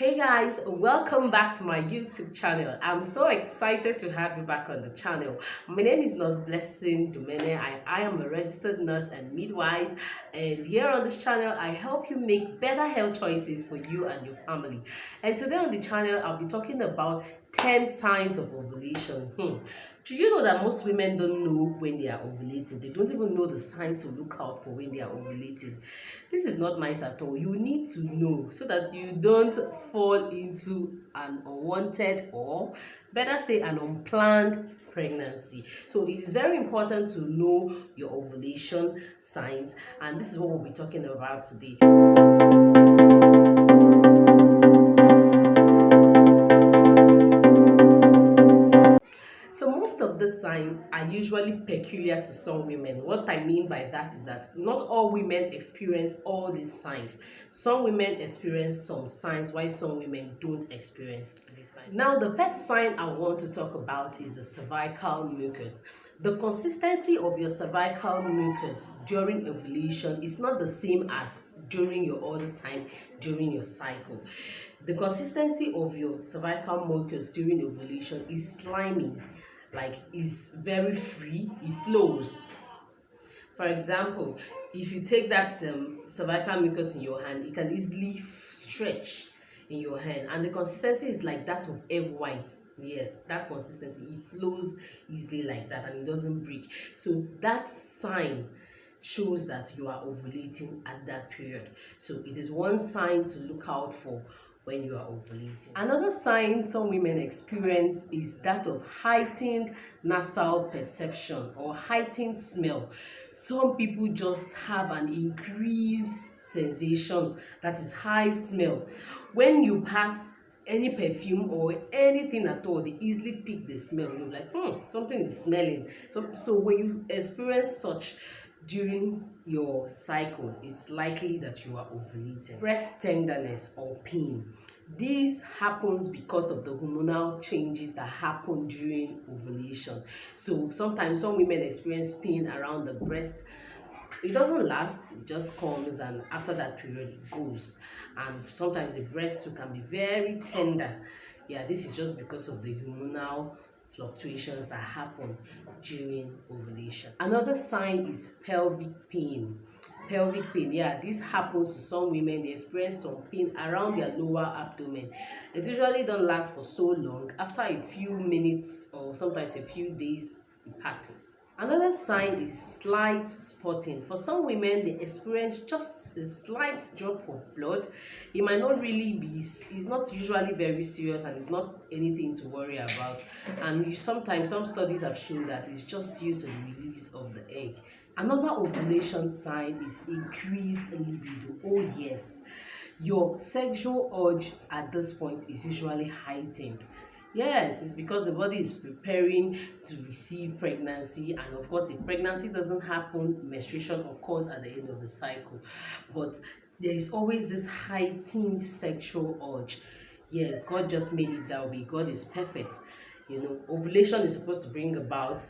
Hey guys, welcome back to my YouTube channel. I'm so excited to have you back on the channel. My name is Nurse Blessing Dumene. I am a registered nurse and midwife, and here on this channel I help you make better health choices for you and your family. And today on the channel I'll be talking about 10 signs of ovulation. Do you know that most women don't know when they are ovulating? They don't even know the signs to look out for when they are ovulating. This is not nice at all. You need to know so that you don't fall into an unwanted, or better say an unplanned pregnancy. So it is very important to know your ovulation signs, and this is what we'll be talking about today. So most of the signs are usually peculiar to some women. What I mean by that is that not all women experience all these signs. Some women experience some signs while some women don't experience these signs. Now the first sign I want to talk about is the cervical mucus. The consistency of your cervical mucus during ovulation is not the same as during your other time during your cycle. The consistency of your cervical mucus during ovulation is slimy, like is very free, it flows. For example, if you take that cervical mucus in your hand, it can easily stretch in your hand, and the consistency is like that of egg white. Yes, that consistency, it flows easily like that and it doesn't break. So that sign shows that you are ovulating at that period. So it is one sign to look out for when you are ovulating. Another sign some women experience is that of heightened nasal perception or heightened smell. Some people just have an increased sensation, that is high smell. When you pass any perfume or anything at all, they easily pick the smell. You're like, something is smelling. So when you experience such during your cycle, it's likely that you are ovulating. Breast tenderness or pain. This happens because of the hormonal changes that happen during ovulation. So sometimes some women experience pain around the breast. It doesn't last, it just comes, and after that period it goes. And sometimes the breast too can be very tender. Yeah, this is just because of the hormonal fluctuations that happen during ovulation. Another sign is pelvic pain. Pelvic pain, yeah, this happens to some women. They experience some pain around their lower abdomen. It usually don't last for so long. After a few minutes or sometimes a few days, it passes. Another sign is slight spotting. For some women, they experience just a slight drop of blood. It might not really be, it's not usually very serious and it's not anything to worry about. And sometimes some studies have shown that it's just due to the release of the egg. Another ovulation sign is increased libido. Oh yes, your sexual urge at this point is usually heightened. Yes, it's because the body is preparing to receive pregnancy, and of course if pregnancy doesn't happen, menstruation occurs at the end of the cycle. But there is always this heightened sexual urge. Yes, God just made it that way. God is perfect. Ovulation is supposed to bring about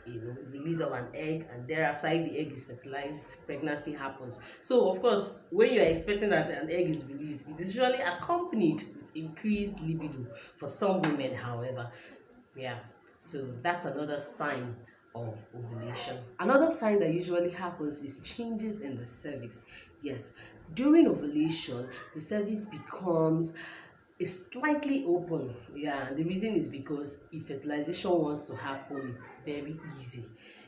release of an egg, and thereafter if the egg is fertilized, pregnancy happens. So of course when you're expecting that an egg is released, it is usually accompanied with increased libido for some women, however. Yeah, so that's another sign of ovulation. Another sign that usually happens is changes in the cervix. Yes, during ovulation the cervix becomes slightly open. Yeah, the reason is because if fertilization wants to happen, it's very easy.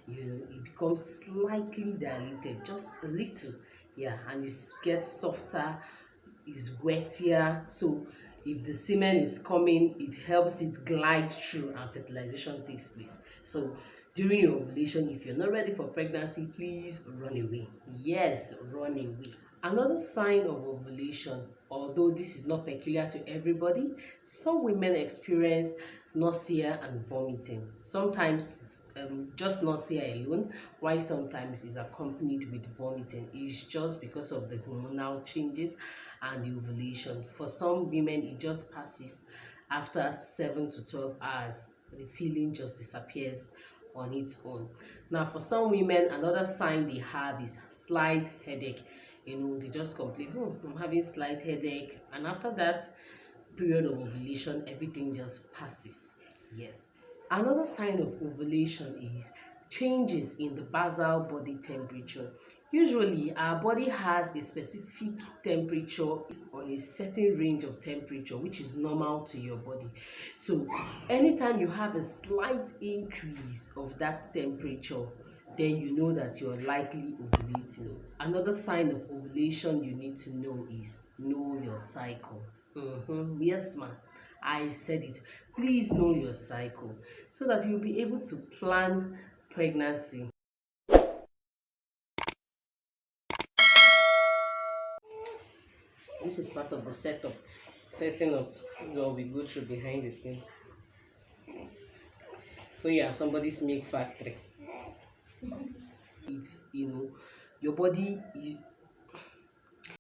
It becomes slightly dilated, just a little. Yeah, and it gets softer, is wettier. So if the semen is coming, it helps it glide through and fertilization takes place. So during your ovulation, if you're not ready for pregnancy, please run away. Yes, run away. Another sign of ovulation, although this is not peculiar to everybody, some women experience nausea and vomiting. Sometimes just nausea alone, while sometimes it's accompanied with vomiting. It's just because of the hormonal changes and the ovulation. For some women, it just passes after 7 to 12 hours. The feeling just disappears on its own. Now, for some women, another sign they have is slight headache. They just complain, I'm having slight headache, and after that period of ovulation, everything just passes. Yes. Another sign of ovulation is changes in the basal body temperature. Usually, our body has a specific temperature on a certain range of temperature, which is normal to your body. So, anytime you have a slight increase of that temperature, then you know that you're likely ovulating. Another sign of ovulation you need to know your cycle. Yes, ma'am. I said it. Please know your cycle so that you'll be able to plan pregnancy. This is part of the setup. Setting up is what we go through behind the scene. When you have somebody's milk factory, it's your body